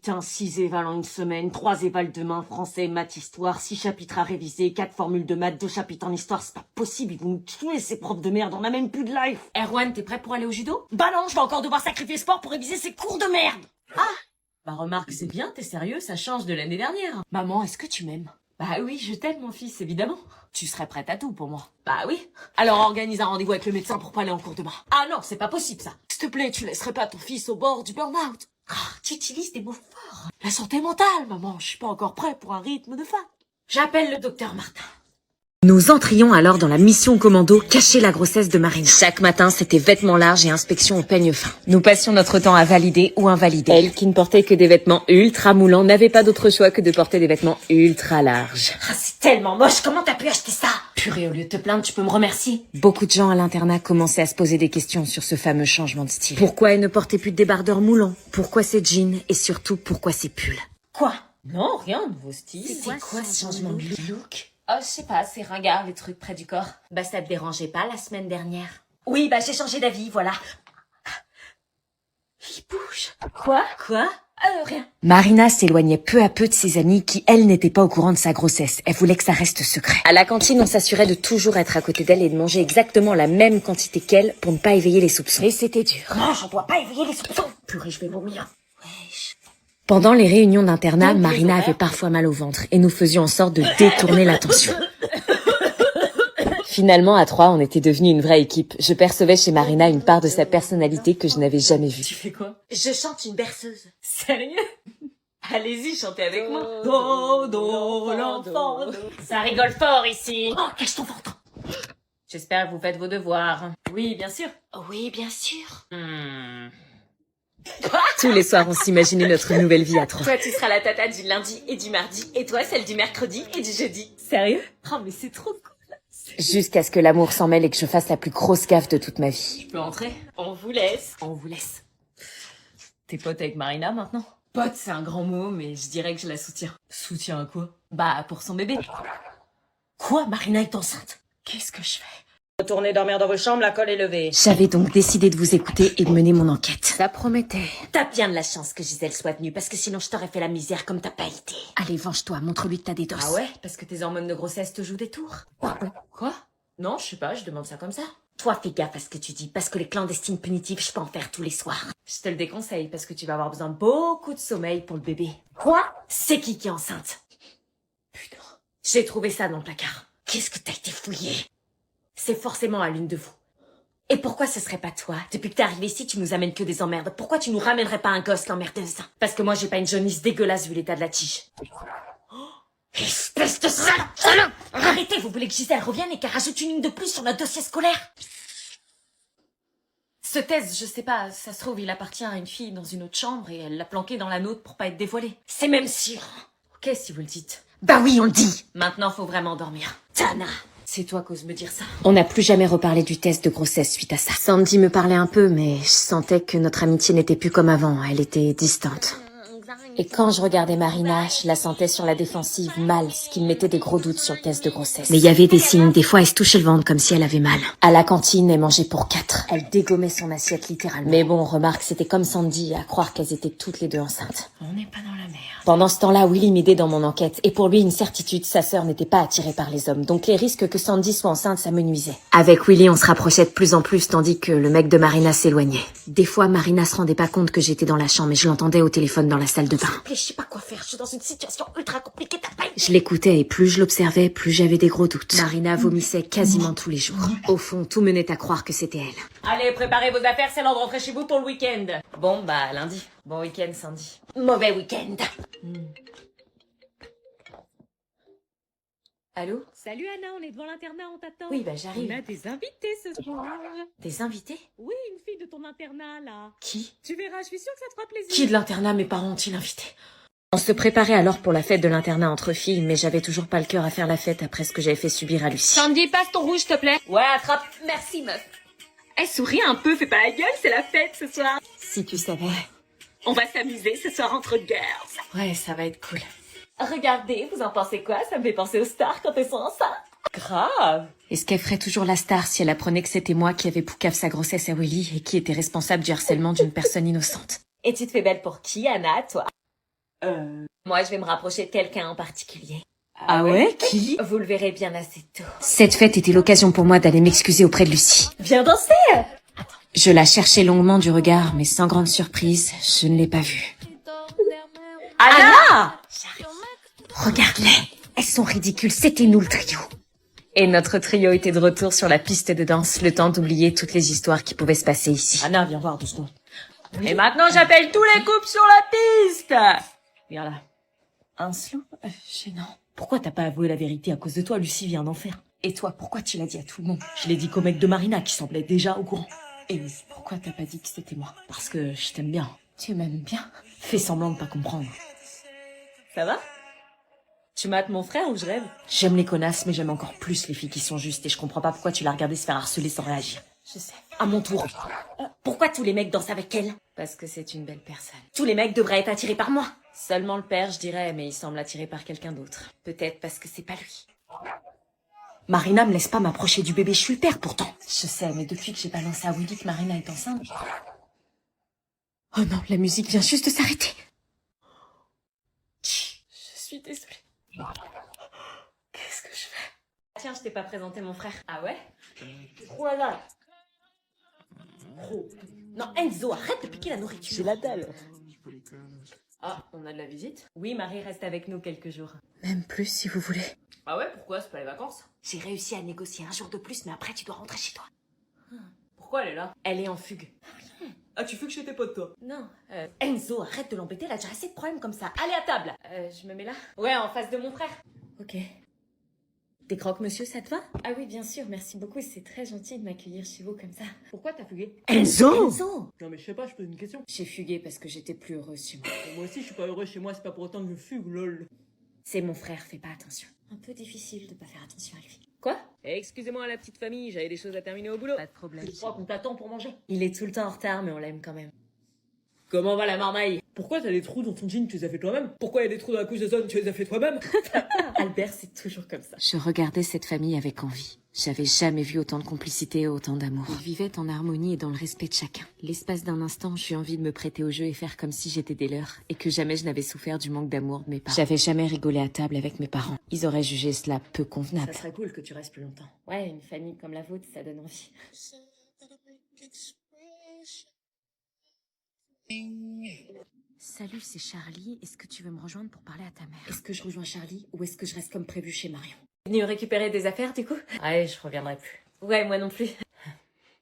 Putain, 6 évals en une semaine, 3 évals demain, français, maths, histoire, 6 chapitres à réviser, 4 formules de maths, 2 chapitres en histoire, c'est pas possible, ils vont nous tuer ces profs de merde, on a même plus de life. Erwan, t'es prêt pour aller au judo? Bah non, je vais encore devoir sacrifier sport pour réviser ces cours de merde. Ah! Bah remarque, c'est bien, t'es sérieux, ça change de l'année dernière. Maman, est-ce que tu m'aimes? Bah oui, je t'aime mon fils, évidemment. Tu serais prête à tout pour moi. Bah oui. Alors organise un rendez-vous avec le médecin pour pas aller en cours demain. Ah non, c'est pas possible ça. S'il te plaît, tu laisserais pas ton fils au bord du burn-out. Ah, tu utilises des mots forts. La santé mentale, maman, je suis pas encore prêt pour un rythme de femme. J'appelle le docteur Martin. Nous entrions alors dans la mission commando cacher la grossesse de Marina. Chaque matin, c'était vêtements larges et inspection au peigne fin. Nous passions notre temps à valider ou invalider. Elle, qui ne portait que des vêtements ultra moulants, n'avait pas d'autre choix que de porter des vêtements ultra larges. Ah, c'est tellement moche, comment t'as pu acheter ça? Purée, au lieu de te plaindre, tu peux me remercier. Beaucoup de gens à l'internat commençaient à se poser des questions sur ce fameux changement de style. Pourquoi elle ne portait plus de débardeurs moulants? Pourquoi ses jeans? Et surtout, pourquoi ses pulls? Quoi? Non, rien, nouveau style. C'est quoi ce changement de look? Oh, je sais pas, c'est ringard les trucs près du corps. Bah ça te dérangeait pas la semaine dernière? Oui, bah j'ai changé d'avis, voilà. Il bouge. Quoi? Rien. Marina s'éloignait peu à peu de ses amies qui, elles, n'étaient pas au courant de sa grossesse. Elle voulait que ça reste secret. À la cantine, on s'assurait de toujours être à côté d'elle et de manger exactement la même quantité qu'elle pour ne pas éveiller les soupçons. Et c'était dur. Non, je dois pas éveiller les soupçons. Purée, je vais vomir. Wesh. Pendant les réunions d'internat, Marina avait parfois mal au ventre et nous faisions en sorte de détourner l'attention. Finalement, à 3, on était devenus une vraie équipe. Je percevais chez Marina une part de sa personnalité que je n'avais jamais vue. Tu fais quoi? Je chante une berceuse. Sérieux? Allez-y, chantez avec moi. Do, l'enfant. Ça rigole fort ici. Oh, cache ton ventre. J'espère que vous faites vos devoirs. Oui, bien sûr. Oui, bien sûr. Tous les soirs, on s'imaginait notre nouvelle vie à 3. Toi, tu seras la tata du lundi et du mardi, et toi, celle du mercredi et du jeudi. Sérieux? Oh, mais c'est trop cool. Jusqu'à ce que l'amour s'en mêle et que je fasse la plus grosse gaffe de toute ma vie. Je peux entrer? On vous laisse. On vous laisse. T'es pote avec Marina maintenant? Pote, c'est un grand mot, mais je dirais que je la soutiens. Soutiens à quoi? Bah, pour son bébé. Quoi? Marina est enceinte? Qu'est-ce que je fais? Retournez dormir dans vos chambres, la colle est levée. J'avais donc décidé de vous écouter et de mener mon enquête. Ça promettait. T'as bien de la chance que Gisèle soit venue, parce que sinon je t'aurais fait la misère comme t'as pas été. Allez, venge-toi, montre-lui que t'as des doses. Ah ouais? Parce que tes hormones de grossesse te jouent des tours? Quoi? Non, je sais pas, je demande ça comme ça. Toi, fais gaffe à ce que tu dis, parce que les clandestines punitives, je peux en faire tous les soirs. Je te le déconseille, parce que tu vas avoir besoin de beaucoup de sommeil pour le bébé. Quoi? C'est qui est enceinte? Putain. J'ai trouvé ça dans le placard. Qu'est-ce que t'as été fouillé? C'est forcément à l'une de vous. Et pourquoi ce serait pas toi? Depuis que t'es arrivé ici, tu nous amènes que des emmerdes. Pourquoi tu nous ramènerais pas un gosse, l'emmerdeuse? Parce que moi, j'ai pas une jaunisse dégueulasse vu l'état de la tige. Oh, espèce de salope! Arrêtez, vous voulez que Gisèle revienne et qu'elle rajoute une ligne de plus sur notre dossier scolaire? Ce thèse, je sais pas, ça se trouve, il appartient à une fille dans une autre chambre et elle l'a planqué dans la nôtre pour pas être dévoilée. C'est même sûr. Ok, si vous le dites. Bah oui, on le dit. Maintenant, faut vraiment dormir. Tana! C'est toi qui oses me dire ça. On n'a plus jamais reparlé du test de grossesse suite à ça. Sandy me parlait un peu, mais je sentais que notre amitié n'était plus comme avant. Elle était distante. Et quand je regardais Marina, je la sentais sur la défensive mal, ce qui me mettait des gros doutes sur le test de grossesse. Mais il y avait des signes, des fois elle se touchait le ventre comme si elle avait mal. À la cantine, elle mangeait pour 4. Elle dégommait son assiette littéralement. Mais bon, remarque, c'était comme Sandy, à croire qu'elles étaient toutes les deux enceintes. On n'est pas dans la merde. Pendant ce temps-là, Willy m'aidait dans mon enquête, et pour lui, une certitude, sa sœur n'était pas attirée par les hommes, donc les risques que Sandy soit enceinte, ça me nuisait. Avec Willy, on se rapprochait de plus en plus, tandis que le mec de Marina s'éloignait. Des fois, Marina se rendait pas compte que j'étais dans la chambre, et je l'entendais au téléphone dans la salle de bain. Je sais pas quoi faire, je suis dans une situation ultra compliquée, t'as pas... Je l'écoutais et plus je l'observais, plus j'avais des gros doutes. Marina vomissait quasiment tous les jours. Au fond, tout menait à croire que c'était elle. Allez, préparez vos affaires, c'est l'heure de rentrer chez vous pour le week-end. Bon, bah, lundi. Bon week-end, Sandy. Mauvais week-end. Allô? Salut Anna, on est devant l'internat, on t'attend. Oui, bah j'arrive. On a des invités ce soir. Des invités? Oui, une fille de ton internat là. Qui? Tu verras, je suis sûre que ça te fera plaisir. Qui de l'internat? Mes parents ont-ils invité? On se préparait alors pour la fête de l'internat entre filles, mais j'avais toujours pas le cœur à faire la fête après ce que j'avais fait subir à Lucie. Sandy, passe ton rouge, s'il te plaît. Ouais, attrape. Merci, meuf. Eh, souris un peu, fais pas la gueule, c'est la fête ce soir. Si tu savais. On va s'amuser ce soir entre girls. Ouais, ça va être cool. Regardez, vous en pensez quoi? Ça me fait penser aux stars quand elles sont enceintes. Grave. Est-ce qu'elle ferait toujours la star si elle apprenait que c'était moi qui avais poucave sa grossesse à Willy et qui était responsable du harcèlement d'une personne innocente? Et tu te fais belle pour qui, Anna, toi? Moi, je vais me rapprocher de quelqu'un en particulier. Ah ouais? Qui? Vous le verrez bien assez tôt. Cette fête était l'occasion pour moi d'aller m'excuser auprès de Lucie. Viens danser! Je la cherchais longuement du regard, mais sans grande surprise, je ne l'ai pas vue. Anna! Regarde-les, elles sont ridicules, c'était nous le trio. Et notre trio était de retour sur la piste de danse, le temps d'oublier toutes les histoires qui pouvaient se passer ici. Anna, viens voir 2 secondes. Et maintenant, j'appelle tous les couples sur la piste! Viens là. Un slow? Gênant. Pourquoi t'as pas avoué la vérité? À cause de toi, Lucie vient d'en faire. Et toi, pourquoi tu l'as dit à tout le monde? Je l'ai dit qu'au mec de Marina, qui semblait déjà au courant. Et pourquoi t'as pas dit que c'était moi? Parce que je t'aime bien. Tu m'aimes bien? Fais semblant de pas comprendre. Ça va? Tu mates mon frère ou je rêve? J'aime les connasses, mais j'aime encore plus les filles qui sont justes et je comprends pas pourquoi tu l'as regardé se faire harceler sans réagir. Je sais. À mon tour. Pourquoi tous les mecs dansent avec elle? Parce que c'est une belle personne. Tous les mecs devraient être attirés par moi. Seulement le père, je dirais, mais il semble attiré par quelqu'un d'autre. Peut-être parce que c'est pas lui. Marina me laisse pas m'approcher du bébé, je suis le père pourtant. Je sais, mais depuis que j'ai balancé à Willy que Marina est enceinte... Oh non, la musique vient juste de s'arrêter. Je suis désolée. Qu'est-ce que je fais? Tiens, je t'ai pas présenté mon frère. Ah ouais? Voilà. Non, Enzo, arrête de piquer la nourriture. C'est la dalle. Ah, on a de la visite? Oui, Marie reste avec nous quelques jours. Même plus, si vous voulez. Ah ouais, pourquoi? C'est pas les vacances? J'ai réussi à négocier un jour de plus, mais après tu dois rentrer chez toi. Pourquoi elle est là? Elle est en fugue. Ah, tu fais que chez tes potes, toi? Non, Enzo, arrête de l'embêter, elle a déjà assez de problèmes comme ça. Allez à table. je me mets là? Ouais, en face de mon frère. Ok. Tes croque-monsieur, ça te va? Ah oui, bien sûr, merci beaucoup, c'est très gentil de m'accueillir chez vous comme ça. Pourquoi t'as fugué? Enzo! Non mais je sais pas, je pose une question. J'ai fugué parce que j'étais plus heureuse chez moi. Moi aussi je suis pas heureux chez moi, c'est pas pour autant que je fugue, lol. C'est mon frère, fais pas attention. Un peu difficile de pas faire attention à lui. Quoi? Excusez-moi la petite famille, j'avais des choses à terminer au boulot. Pas de problème. Je crois qu'on t'attend pour manger. Il est tout le temps en retard, mais on l'aime quand même. Comment va la marmaille? Pourquoi t'as des trous dans ton jean, tu les as fait toi-même? Pourquoi il y a des trous dans la couche de zone, tu les as fait toi-même? Albert, c'est toujours comme ça. Je regardais cette famille avec envie. J'avais jamais vu autant de complicité et autant d'amour. Ils vivaient en harmonie et dans le respect de chacun. L'espace d'un instant, j'eus envie de me prêter au jeu et faire comme si j'étais des leurs, et que jamais je n'avais souffert du manque d'amour de mes parents. J'avais jamais rigolé à table avec mes parents. Ils auraient jugé cela peu convenable. Ça serait cool que tu restes plus longtemps. Ouais, une famille comme la vôtre, ça donne envie. Salut, c'est Charlie. Est-ce que tu veux me rejoindre pour parler à ta mère? Est-ce que je rejoins Charlie ou est-ce que je reste comme prévu chez Marion? Venu récupérer des affaires, du coup? Ouais, je reviendrai plus. Ouais, moi non plus.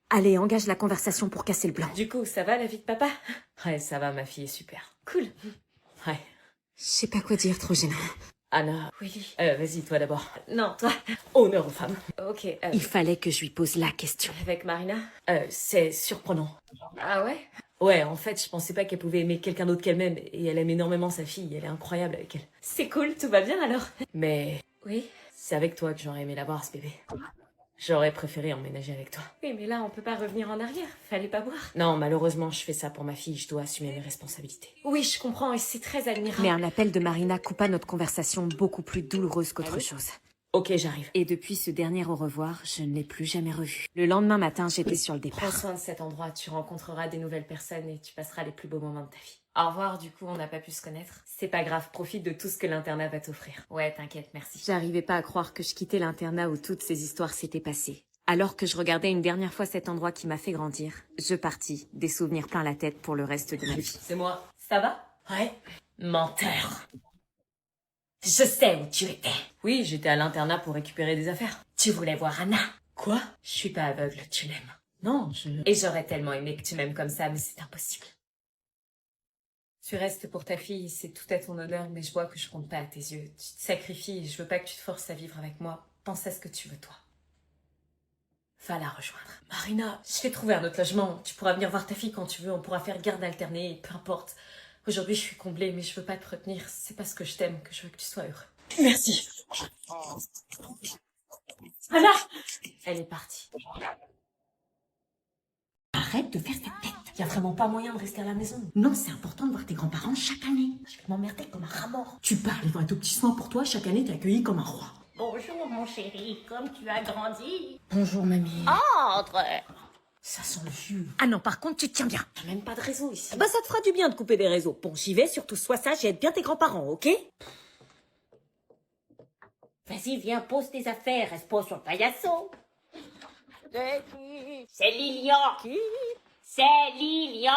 Allez, engage la conversation pour casser le blanc. Du coup, ça va la vie de papa? Ouais, ça va, ma fille est super. Cool. Ouais. Je sais pas quoi dire, trop gênant. Anna. Willy. Vas-y, toi d'abord. Non, toi. Honneur aux femmes. Ok. Il fallait que je lui pose la question. Avec Marina? C'est surprenant. Ah ouais? Ouais, en fait, je pensais pas qu'elle pouvait aimer quelqu'un d'autre qu'elle-même, et elle aime énormément sa fille, elle est incroyable avec elle. C'est cool, tout va bien alors? Mais Oui? c'est avec toi que j'aurais aimé l'avoir, ce bébé. J'aurais préféré emménager avec toi. Oui, mais là, on peut pas revenir en arrière. Fallait pas boire. Non, malheureusement, je fais ça pour ma fille, je dois assumer mes responsabilités. Oui, je comprends, et c'est très admirable. Mais un appel de Marina coupa notre conversation beaucoup plus douloureuse qu'autre chose. Ok, j'arrive. Et depuis ce dernier au revoir, je ne l'ai plus jamais revu. Le lendemain matin, j'étais sur le Prends départ. soin de cet endroit, tu rencontreras des nouvelles personnes et tu passeras les plus beaux moments de ta vie. Au revoir, du coup, on n'a pas pu se connaître. C'est pas grave, profite de tout ce que l'internat va t'offrir. Ouais, t'inquiète, merci. J'arrivais pas à croire que je quittais l'internat où toutes ces histoires s'étaient passées. Alors que je regardais une dernière fois cet endroit qui m'a fait grandir, je partis, des souvenirs plein la tête pour le reste de ma vie. C'est moi. Ça va? Ouais. Menteur. Je sais où tu étais. Oui, j'étais à l'internat pour récupérer des affaires. Tu voulais voir Anna. Quoi? Je suis pas aveugle, tu l'aimes. Non, Et j'aurais tellement aimé que tu m'aimes comme ça, mais c'est impossible. Tu restes pour ta fille, c'est tout à ton honneur, mais je vois que je compte pas à tes yeux. Tu te sacrifies et je veux pas que tu te forces à vivre avec moi. Pense à ce que tu veux, toi. Va la rejoindre. Marina, je vais trouver un autre logement. Tu pourras venir voir ta fille quand tu veux. On pourra faire garde alternée, peu importe. Aujourd'hui, je suis comblée, mais je veux pas te retenir. C'est parce que je t'aime que je veux que tu sois heureux. Merci. Anna! Elle est partie. Arrête de faire cette tête. Y a vraiment pas moyen de rester à la maison. Non, c'est important de voir tes grands-parents chaque année. Je vais m'emmerder comme un rat mort. Tu parles, ils vont être au petit soin pour toi. Chaque année, t'es accueilli comme un roi. Bonjour mon chéri, comme tu as grandi. Bonjour, mamie. Entre. Ça sent le vieux. Ah non, par contre, tu te tiens bien. T'as même pas de réseau ici. Bah ça te fera du bien de couper des réseaux. Bon, j'y vais, surtout sois sage et aide bien tes grands-parents, ok? Vas-y, viens, pose tes affaires, reste pas sur le paillasson. C'est Lilian. Qui? C'est Lilian.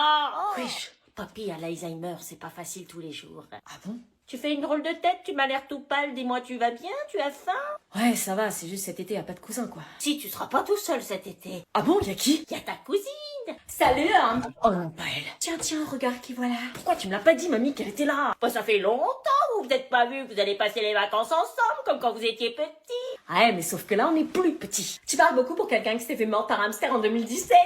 Wesh. Papy a l'Alzheimer, c'est pas facile tous les jours. Ah bon? Tu fais une drôle de tête, tu m'as l'air tout pâle, dis-moi, tu vas bien, tu as faim? Ouais, ça va, c'est juste cet été, y'a pas de cousin, quoi. Si, tu seras pas tout seul cet été. Ah bon, y'a qui? Y a ta cousine. Salut, hein. Oh non, pas elle. Tiens, regarde qui voilà. Pourquoi tu me l'as pas dit, mamie, qu'elle était là? Bah, ça fait longtemps, vous vous êtes pas vus, vous allez passer les vacances ensemble, comme quand vous étiez petits. Ouais, mais sauf que là, on est plus petits. Tu parles beaucoup pour quelqu'un qui s'est fait mort par hamster en 2017.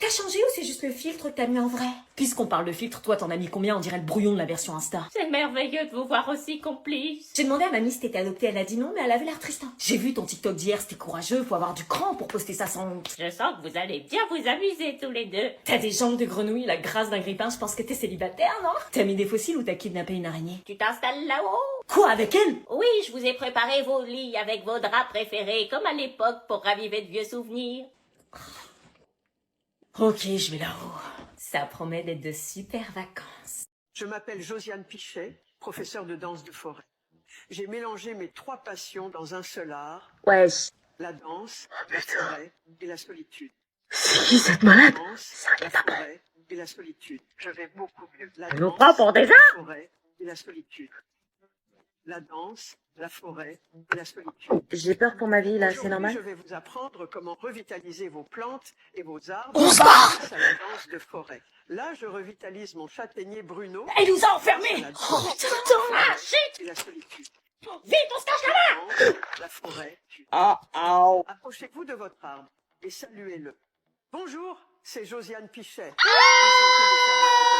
T'as changé ou c'est juste le filtre que t'as mis en vrai? Puisqu'on parle de filtre, toi, t'en as mis combien? On dirait le brouillon de la version Insta. C'est merveilleux de vous voir aussi complice. J'ai demandé à mamie si t'étais adoptée, elle a dit non, mais elle avait l'air triste. J'ai vu ton TikTok d'hier, c'était courageux, faut avoir du cran pour poster ça sans honte. Je sens que vous allez bien vous amuser tous les deux. T'as des jambes de grenouille, la grâce d'un grippin, je pense que t'es célibataire, non? T'as mis des fossiles ou t'as kidnappé une araignée? Tu t'installes là-haut? Quoi, avec elle? Oui, je vous ai préparé vos lits avec vos draps préférés, comme à l'époque, pour raviver de vieux souvenirs. Ok, je vais là-haut. Ça promet d'être de super vacances. Je m'appelle Josiane Pichet, professeure de danse de forêt. J'ai mélangé mes 3 passions dans un seul art, Wesh. la danse, la forêt et la solitude. C'est qui cette malade? La danse, la forêt et la solitude. Je vais beaucoup mieux. La nous danse, prend pour des la forêt et la solitude. La danse, la forêt et la solitude. J'ai peur pour ma vie, là, c'est Aujourd'hui, normal? je vais vous apprendre comment revitaliser vos plantes et vos arbres On se barre grâce à la danse de forêt. Là, je revitalise mon châtaignier Bruno. Elle nous a enfermés! La Oh danse, putain! et la solitude. Vite, on se cache là-bas! La forêt. Oh. Approchez-vous de votre arbre et saluez-le. Bonjour, c'est Josiane Pichet. Enchantée de faire votre